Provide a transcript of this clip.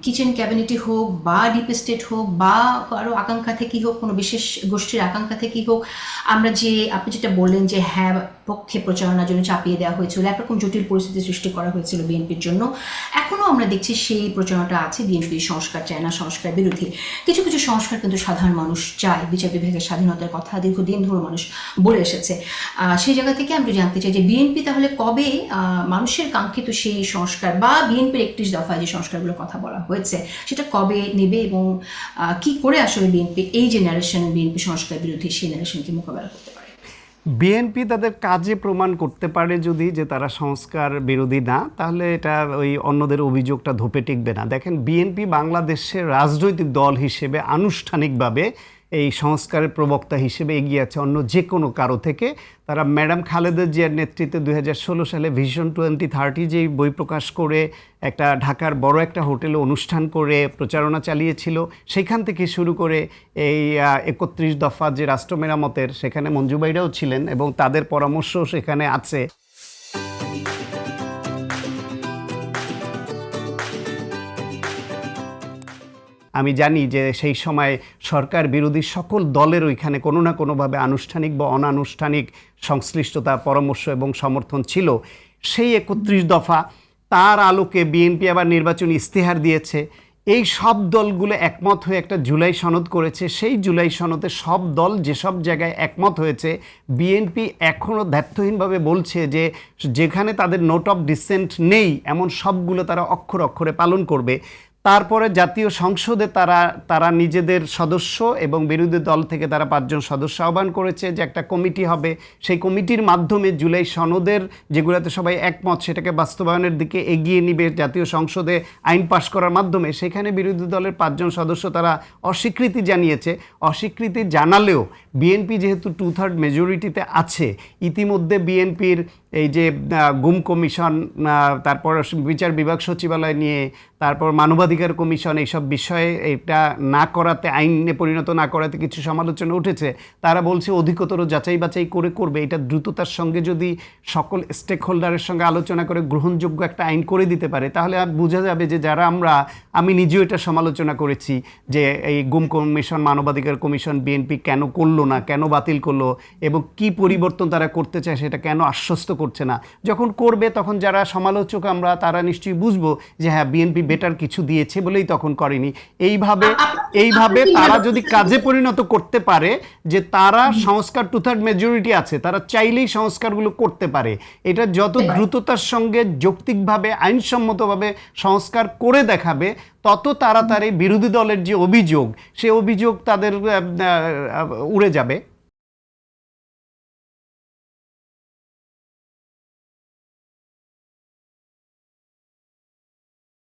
Kitchen ক্যাবিনেটই হোক বা deep state হোক বা কারো আকাঙ্ক্ষা থেকেই হোক, কোনো বিশেষ গোষ্ঠীর আকাঙ্ক্ষা থেকেই হোক, আমরা যে আপনি যেটা বললেন যে হ্যাঁ পক্ষে প্রচারণার জন্য চাপিয়ে দেওয়া হয়েছিল, একরকম জটিল পরিস্থিতি সৃষ্টি করা হয়েছিল বিএনপির জন্য। এখনও আমরা দেখছি সেই প্রচারণাটা আছে। বিএনপি সংস্কার চায় না, সংস্কার বিরোধী। কিছু কিছু সংস্কার কিন্তু সাধারণ মানুষ চায়। বিচার বিভাগের স্বাধীনতার কথা দীর্ঘদিন ধরে মানুষ বলে এসেছে। সেই জায়গা থেকে আমি জানতে চাই যে বিএনপি তাহলে কবে মানুষের কাঙ্ক্ষিত সেই সংস্কার বা বিএনপির 31 দফায় যে সংস্কারগুলোর কথা বলা হয়েছে সেটা কবে নেবে, এবং কি করে আসলে বিএনপি এই যে ন্যারেশন বিএনপি সংস্কার বিরোধী সেই ন্যারেশনকে মোকাবেলা করতে পারে? বিএনপি তাদের কাজে প্রমাণ করতে পারে যদি যে তারা সংস্কার বিরোধী না, তাহলে এটা ওই অন্যদের অভিযোগটা ধোপে টিকবে না। দেখেন, বিএনপি বাংলাদেশের রাজনৈতিক দল হিসেবে আনুষ্ঠানিকভাবে এই সংস্কারের প্রবক্তা হিসেবে এগিয়ে আছে অন্য যে কোনো কারো থেকে। তারা ম্যাডাম খালেদা জিয়ার নেতৃত্বে 2016 সালে ভিশন 2030 যেই বই প্রকাশ করে একটা ঢাকার বড় একটা হোটেলে অনুষ্ঠান করে প্রচারণা চালিয়েছিল, সেখান থেকে শুরু করে এই 31 দফা যে রাষ্ট্র মেরামতের, সেখানে মঞ্জু ভাইরাও ছিলেন এবং তাদের পরামর্শও সেখানে আছে। আমি জানি যে সেই সময় সরকার বিরোধী সকল দলের ওইখানে কোনো না কোনোভাবে আনুষ্ঠানিক বা অনানুষ্ঠানিক সংশ্লিষ্টতা, পরামর্শ এবং সমর্থন ছিল। সেই 31 দফা, তার আলোকে বিএনপি আবার নির্বাচনী ইস্তেহার দিয়েছে। এই সব দলগুলো একমত হয়ে একটা জুলাই সনদ করেছে। সেই জুলাই সনদে সব দল যেসব জায়গায় একমত হয়েছে, বিএনপি এখনও দ্ব্যর্থহীনভাবে বলছে যে যেখানে তাদের নোট অফ ডিসেন্ট নেই এমন সবগুলো তারা অক্ষরে অক্ষরে পালন করবে। তারপরে জাতীয় সংসদে তারা নিজেদের সদস্য এবং বিরোধী দল থেকে তারা 5 জন সদস্য আহ্বান করেছে যে একটা কমিটি হবে। সেই কমিটির মাধ্যমে জুলাই সনদের যেগুলোতে সবাই একমত সেটাকে বাস্তবায়নের দিকে এগিয়ে নিবে জাতীয় সংসদে আইন পাশ করার মাধ্যমে। সেখানে বিরোধী দলের 5 জন সদস্য তারা অস্বীকৃতি জানিয়েছে। অস্বীকৃতি জানালেও বিএনপি যেহেতু 2/3 মেজরিটিতে আছে, ইতিমধ্যে বিএনপির এই যে গুম কমিশন, তারপর বিচার বিভাগ সচিবালয় নিয়ে, তারপর মানবাধিকার কমিশন, এইসব বিষয়ে এটা না করাতে, আইনে পরিণত না করাতে কিছু সমালোচনা উঠেছে। তারা বলছে অধিকতর যাচাই বাছাই করে করবে। এটা দ্রুততার সঙ্গে যদি সকল স্টেক হোল্ডারের সঙ্গে আলোচনা করে গ্রহণযোগ্য একটা আইন করে দিতে পারে, তাহলে বোঝা যাবে যে যারা আমি নিজেও এটা সমালোচনা করেছি যে এই গুম কমিশন, মানবাধিকার কমিশন বিএনপি কেন করলো না, কেন বাতিল করলো, এবং কি পরিবর্তন তারা করতে চায় সেটা কেন আশ্বস্ত করছে না। যখন করবে তখন যারা সমালোচক তারা নিশ্চয়ই বুঝবো যে হ্যাঁ বিএনপি বেটার কিছু দিয়েছে বলেই তখন করেনি। এইভাবে তারা যদি কাজে পরিণত করতে পারে যে তারা সংস্কার 2/3 মেজরিটি আছে, তারা চাইলেই সংস্কারগুলো করতে পারে। এটা যত দ্রুততার সঙ্গে যৌক্তিকভাবে আইনসম্মতভাবে সংস্কার করে দেখাবে, তত তাড়াতাড়ি বিরোধী দলের যে অভিযোগ, সে অভিযোগ তাদের উড়ে যাবে।